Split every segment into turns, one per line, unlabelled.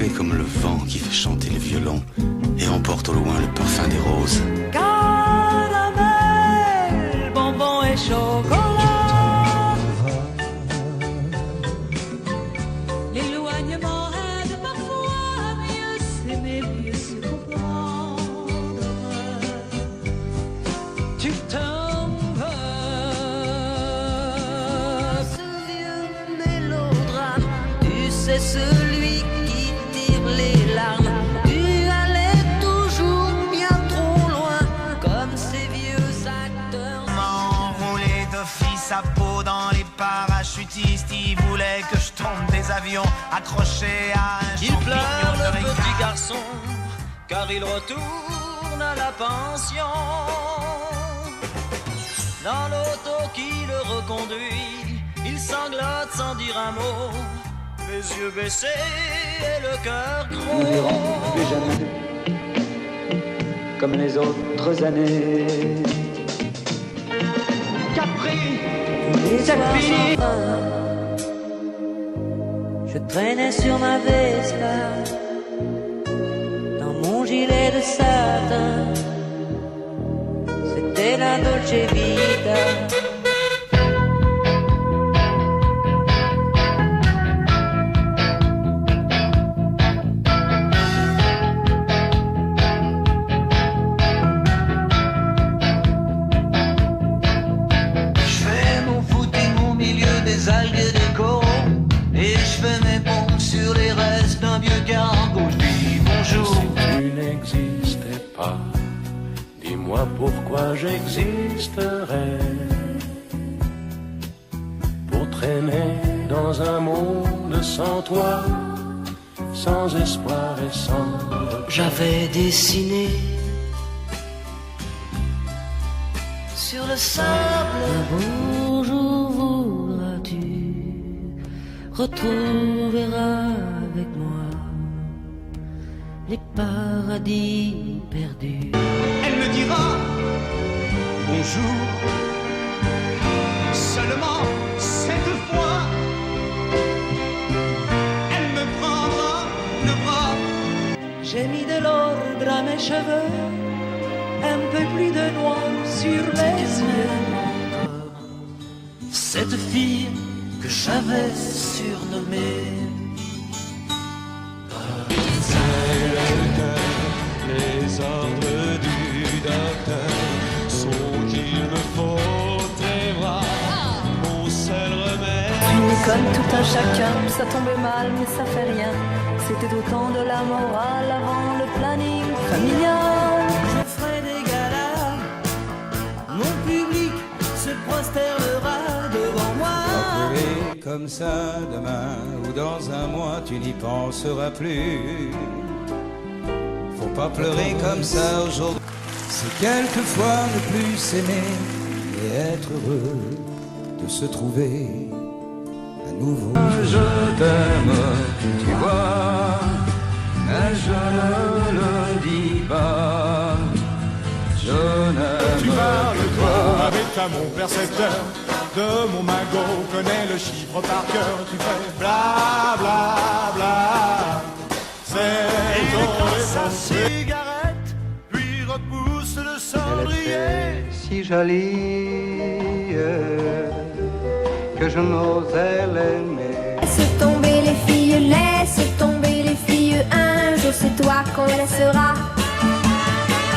fais comme le vent qui fait chanter le violon et emporte au loin le parfum des roses.
Caramel, bonbon et chocolat. L'éloignement aide parfois à mieux s'aimer, mieux se comprendre. Tu t'en vas. Ce vieux mélodrame, tu sais, celui qui tire les larmes. Tu allais toujours bien trop loin, comme ces vieux acteurs.
M'enrouler d'office à peau dans les parachutistes. Ils voulaient que je tombe des avions accrochés à un
Il
champignon
pleure
de
le
Ricard.
petit garçon, car il retourne à la pension. Dans l'auto qui le reconduit, il sanglote sans dire un mot, les yeux baissés et le cœur
Nous n'irons plus
gros.
jamais comme les autres années.
Capri,
C'est fini. Je traînais sur ma Vespa, dans mon gilet de satin. C'était la Dolce Vita.
Je fais mon footing au milieu des algues et des coraux. Et je fais mes pompes sur les restes d'un vieux cargo. Je dis bonjour.
Si tu n'existais pas, dis-moi pourquoi j'existerais. Pour traîner dans un monde sans toi, sans espoir et sans regret.
J'avais dessiné sur le sable. Un beau jour voudras-tu retrouver avec moi les paradis perdus.
Elle me dira bonjour. Seulement cette fois, elle me prendra le bras.
J'ai mis de l'ordre à mes cheveux, un peu plus de noir sur les yeux.
Cette fille que j'avais surnommée.
Les ordres du docteur sont qu'il me faut tes bras, mon seul remède.
Fini comme tout un chacun, ça tombait mal mais ça fait rien. C'était autant de la morale avant le planning familial.
Je ferai des galas, mon public se prosternera devant moi.
Pleurer comme ça demain ou dans un mois, tu n'y penseras plus. Faut pas pleurer comme ça aujourd'hui. C'est quelquefois ne plus s'aimer et être heureux de se trouver à nouveau. Je t'aime, tu vois, mais je ne le dis pas. Je n'aime
Tu parles
que
toi
toi.
avec ta mon percepteur de mon magot, connais le chiffre par cœur. Tu fais bla bla bla. C'est ton
Sa cigarette, puis repousse le
Elle
cendrier.
était si jolie que je n'osais l'aimer.
Laisse tomber les filles, laisse tomber les filles. Un jour c'est toi qu'on laissera.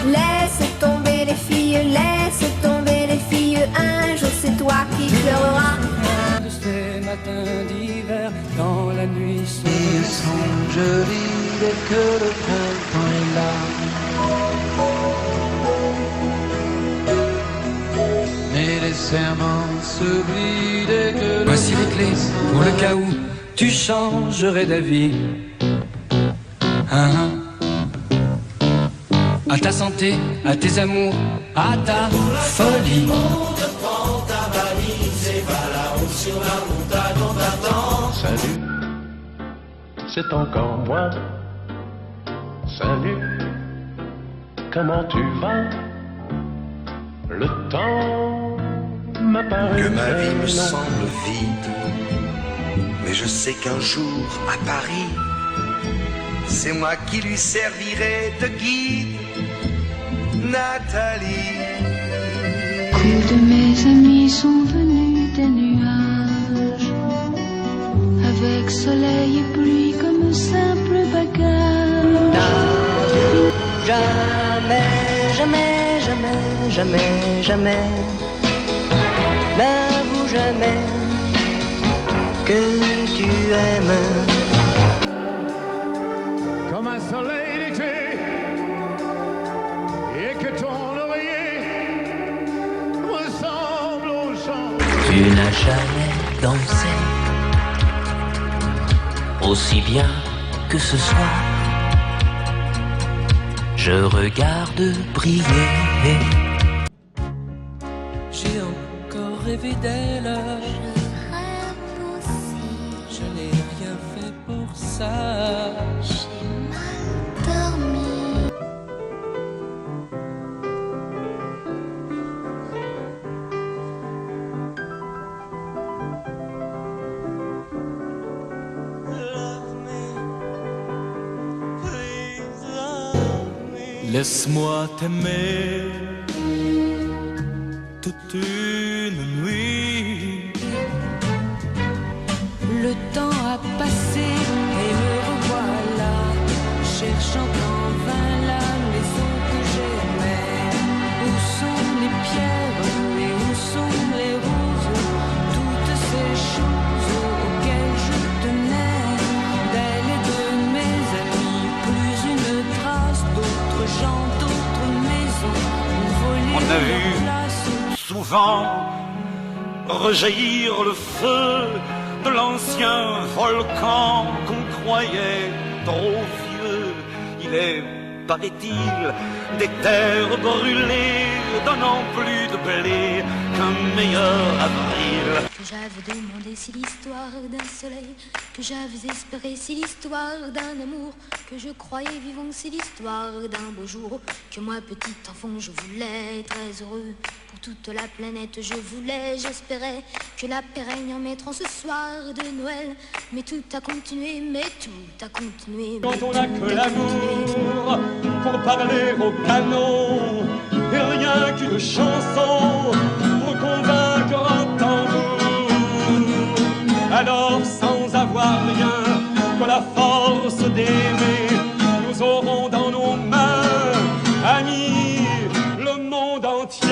Laisse tomber les filles, laisse tomber les filles. Un jour c'est toi qui pleureras.
De ces matins d'hiver, quand la nuit
Ils sont jolis dès que le printemps est là. Mais les serments s'oublient dès que le
Voici les clés pour le cas où tu changerais d'avis. Hein? À ta santé, à tes amours, à ta folie.
Salut, c'est encore moi. Salut, comment tu vas? Le temps m'a paru
Que ma vie me
long.
semble vide, mais je sais qu'un jour à Paris,
c'est moi qui lui servirai de guide, Nathalie.
Tous de mes amis sont venus des nuages, avec soleil et pluie comme simple bagage.
Jamais, jamais, jamais, jamais, jamais, n'avoue jamais que tu aimes.
Comme un soleil d'été, et que ton oreiller ressemble au chant.
Tu n'as jamais dansé aussi bien que ce soir. Je regarde briller.
J'ai encore rêvé d'elle. Je n'ai rien fait pour ça.
J'ai mal dormi.
Laisse-moi t'aimer toute une nuit.
Le temps a passé et me revoilà, cherchant en vain la maison que j'aimais. Où sont les pierres et où sont les roses, toutes ces choses auxquelles je tenais, d'elle et de mes amis, plus une trace d'autres gens, d'autres maisons, volées.
On a vu souvent rejaillir le feu de l'ancien volcan qu'on croyait trop vieux. Il est, paraît-il, des terres brûlées, donnant plus de blé qu'un meilleur avril.
Que j'avais demandé si l'histoire d'un soleil, que j'avais espéré si l'histoire d'un amour, que je croyais vivant si l'histoire d'un beau jour, que moi petit enfant je voulais très heureux. Pour toute la planète je voulais, j'espérais que la paix règne en mettant ce soir de Noël. Mais tout a continué, mais tout a continué.
Quand on n'a que l'amour pour parler au canon, et rien qu'une chanson pour convaincre un tambour. Alors sans avoir rien que la force d'aimer, nous aurons dans nos mains, amis, le monde entier.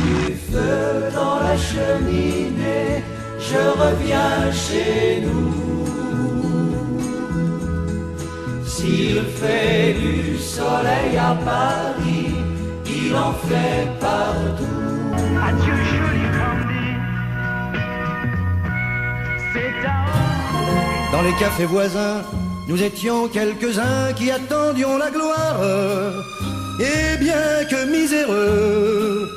Du feu dans la cheminée, je reviens chez nous. S'il fait du soleil à Paris, il en fait partout. Adieu joli Candy, c'est à...
Dans les cafés voisins, nous étions quelques-uns qui attendions la gloire. Et bien que miséreux,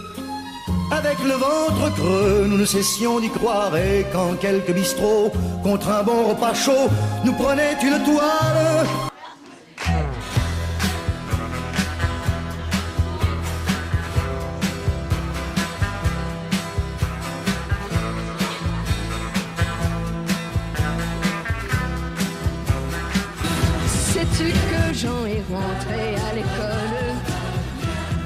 avec le ventre creux, nous ne cessions d'y croire. Et quand quelques bistrots, contre un bon repas chaud, nous prenaient une toile,
Sais-tu que Jean est rentré à l'école?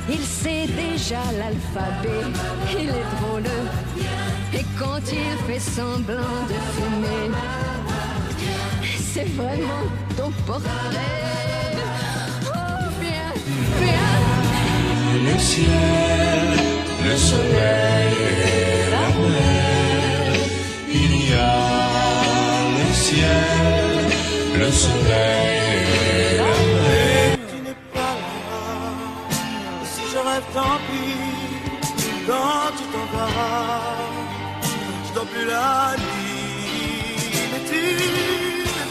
Il sait déjà l'alphabet, il est drôle. Et quand il fait semblant de fumer, c'est vraiment ton portrait. Oh, viens, viens.
Le ciel, le soleil et la mer. Il y a le ciel, le soleil et la mer.
Tu n'es pas là, si je rêve tant pis, quand tu t'en vas, je dors plus la nuit, mais tu n'es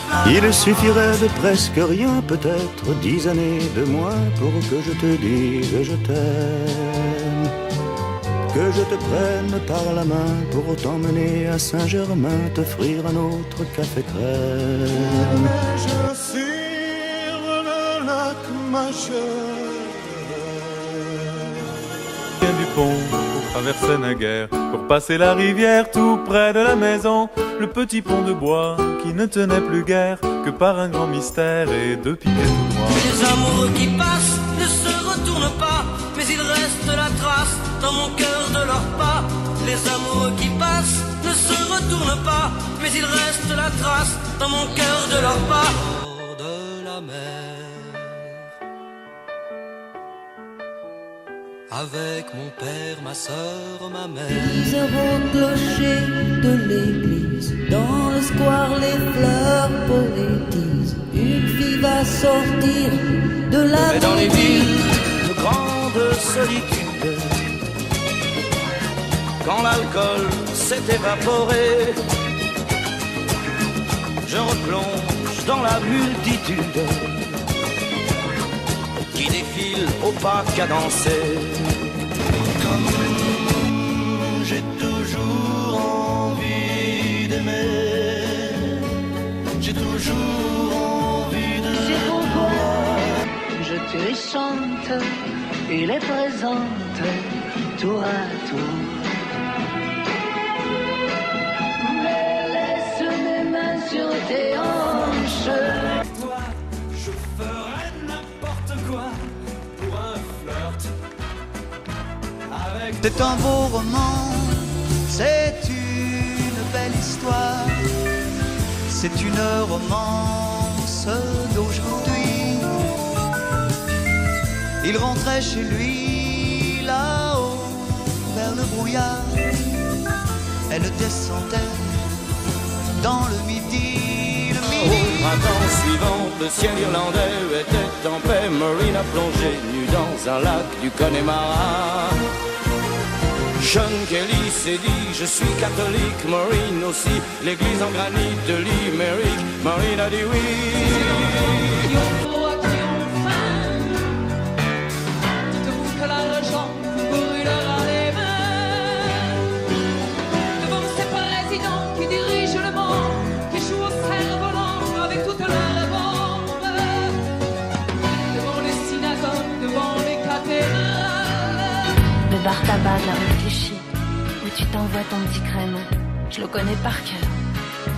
pas là.
il suffirait de presque rien, peut-être 10 années de moins, pour que je te dise je t'aime. Que je te prenne par la main pour t'emmener à Saint-Germain, t'offrir un autre café crème.
Je suis le lac Majeur.
Du pont pour
traversait naguère pour passer la rivière tout près de la maison. Le petit pont de bois qui ne tenait plus guère que par un grand mystère et deux piquets tout noirs.
Les amoureux qui passent ne se retournent pas, mais il reste la trace dans mon cœur de leurs pas. Les amoureux qui passent ne se retournent pas, mais il reste la trace dans mon cœur de leurs pas. Bord de la mer, avec mon père, ma sœur, ma mère.
10 heures au clocher de l'église, dans le square les fleurs poétisent. Une fille va sortir de la
Mais dans les villes de grande solitude, quand l'alcool s'est évaporé, je replonge dans la multitude qui défile au pas cadencé.
Comme j'ai toujours envie d'aimer, j'ai toujours envie de...
C'est pourquoi je te les chante et les présente tour à tour. Mais laisse mes mains sur tes hanches.
Toi, je ferai n'importe quoi pour un flirt avec
C'est un beau roman, c'est une belle histoire, c'est une romance d'aujourd'hui. Il rentrait chez lui là-haut vers le brouillard, elle descendait dans le midi, le midi.
Au printemps suivant, le ciel irlandais était en paix. Maureen a plongé nue dans un lac du Connemara. Sean Kelly s'est dit, je suis catholique. Maureen aussi, l'église en granit de Limerick. Maureen a dit oui.
Dites-vous que l'argent brûlera les mains devant ces présidents qui dirigent le monde, qui jouent au cerf-volant avec toute leur bombe, devant les synagogues, devant les cathédrales.
Le bar tabac de la rue Clichy, où tu t'envoies ton petit crème, je le connais par cœur.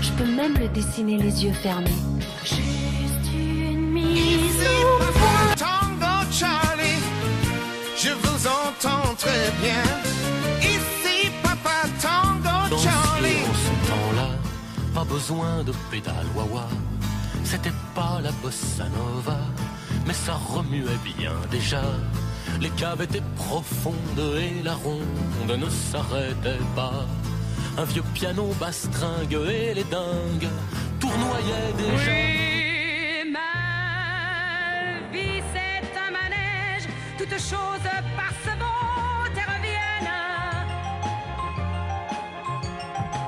Je peux même le dessiner les yeux fermés. Juste une mise au point.
Tango Charlie, je vous entends très bien. Ici Papa Tango Charlie.
En ce temps-là, pas besoin de pédale wah-wah. C'était pas la bossa nova, mais ça remuait bien déjà. Les caves étaient profondes et la ronde ne s'arrêtait pas. Un vieux piano bastringue et les dingues tournoyaient déjà.
Oui, ma vie c'est un manège, toutes choses par ce beau te reviennent.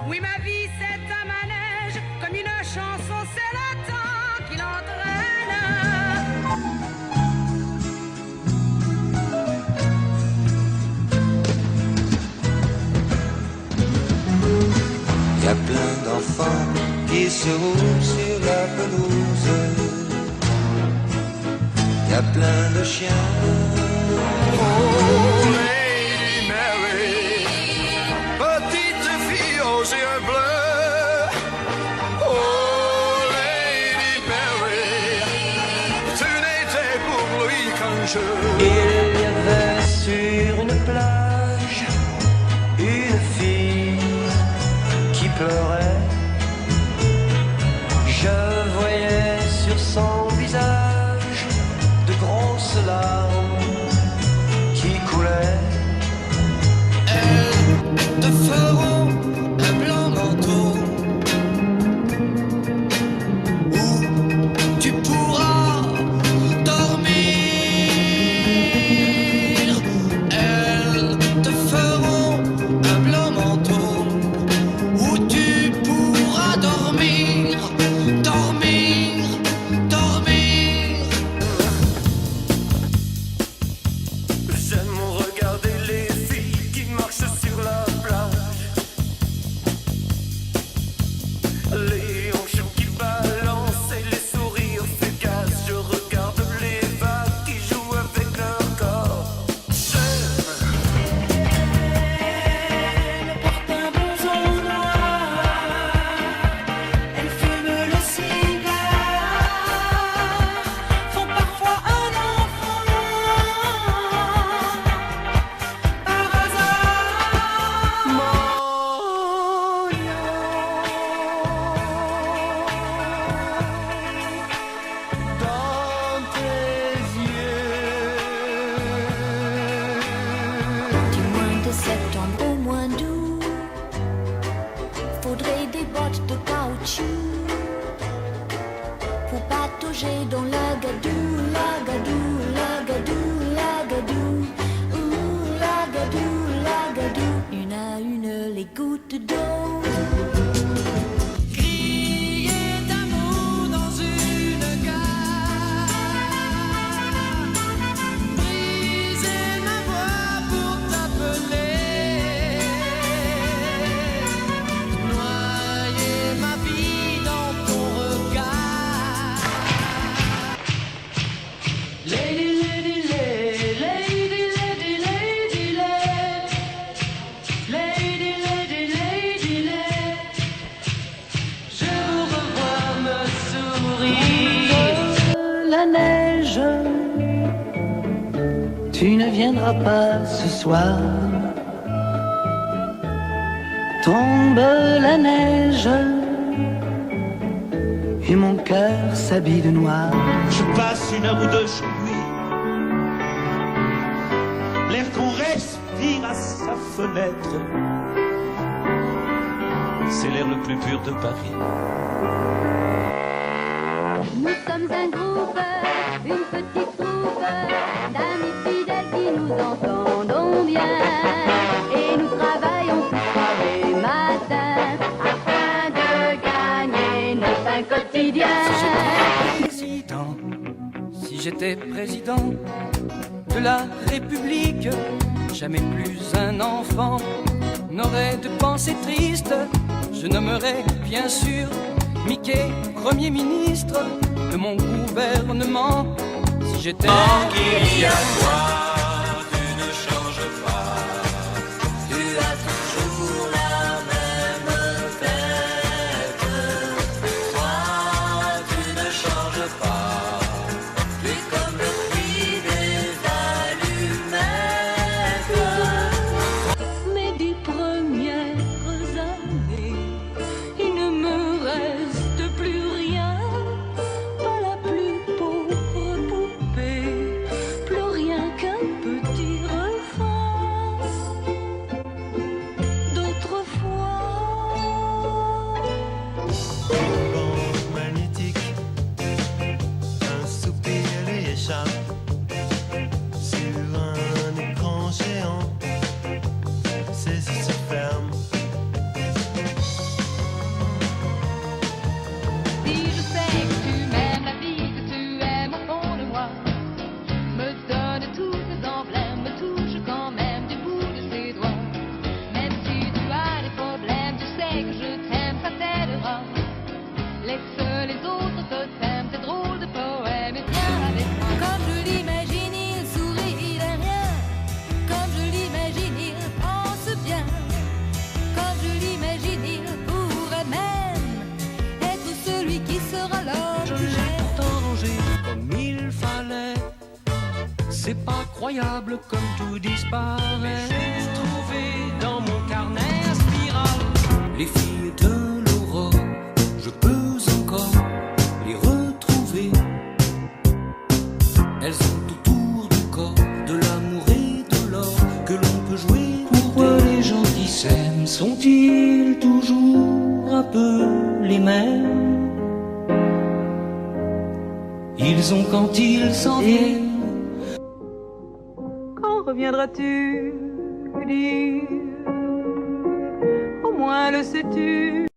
Oui, ma vie c'est un manège, comme une chanson, c'est le temps qui l'entraîne.
Il y a plein d'enfants qui se roulent sur la pelouse. Il y a plein de chiens.
Oh Lady Mary, petite fille aux yeux bleus. Oh Lady Mary, tu n'étais pour lui qu'un jeu.
Il y avait sur une plage une fille qui pleurait. Je voyais sur son visage de grosses larmes qui coulaient. Elles te feront un blanc manteau où tu pourras dormir. Elles te feront un blanc manteau où tu pourras dormir, dormir, dormir.
J'aime regarder
Faut patauger dans la gadou, la gadou, la gadou, la gadou, la gadou, la gadou. Une à une les gouttes d'eau.
Crier d'amour dans une gare, briser ma voix pour t'appeler, noyer ma vie dans ton regard. Lady, lady, lady, lady, lady, lady, lady, lady, lady, lady. Je vous revois me sourire.
La neige, tu ne viendras pas ce soir. Tombe la neige et mon cœur s'habille de noir.
Je passe une heure ou deux chez lui. L'air qu'on respire à sa fenêtre, c'est l'air le plus pur de Paris.
Nous sommes un groupe, une petite troupe d'amis fidèles qui nous entendons bien. Et nous travaillons tous soir et matin afin de gagner notre pain quotidien.
Si j'étais président de la République, jamais plus un enfant n'aurait de pensée triste. Je nommerais bien sûr Mickey Premier ministre de mon gouvernement. Si j'étais
Anguille, à toi, tu ne changes pas.
Tu as toujours la même tête. Toi, tu ne changes pas. Tu es comme le fruit des allumettes.
Mes 10 premières années, il ne me reste plus rien, pas la plus pauvre poupée, plus rien qu'un petit refrain d'autrefois.
Une bande magnétique, un soupir lui échappe sur un écran géant. Ses yeux se ferment.
Si je sais que tu m'aimes, la vie que tu aimes au fond de moi me donne tous tes emblèmes, me touche quand même du bout de ses doigts. Même si tu as des problèmes, tu sais que je t'aime, ça t'aidera. Laisse les autres te t'aiment, c'est drôle de poème, et viens avec moi.
Comme je l'imagine, il sourit, il aime rien. Comme je l'imagine, il pense bien. Comme je l'imagine, il pourrait même être celui qui sera là.
Je l'ai pourtant rangé comme il fallait. C'est pas croyable comme tout disparaît. Mais j'ai trouvé dans mon carnet un spirale les filles de l'aurore. Je peux encore les retrouver. Elles sont autour du corps, de l'amour et de l'or que l'on peut jouer. Pourquoi les gens qui s'aiment sont-ils toujours un peu les mêmes? Ils ont quand ils s'en viennent.
Quand reviendras-tu dire? Au moins le sais-tu.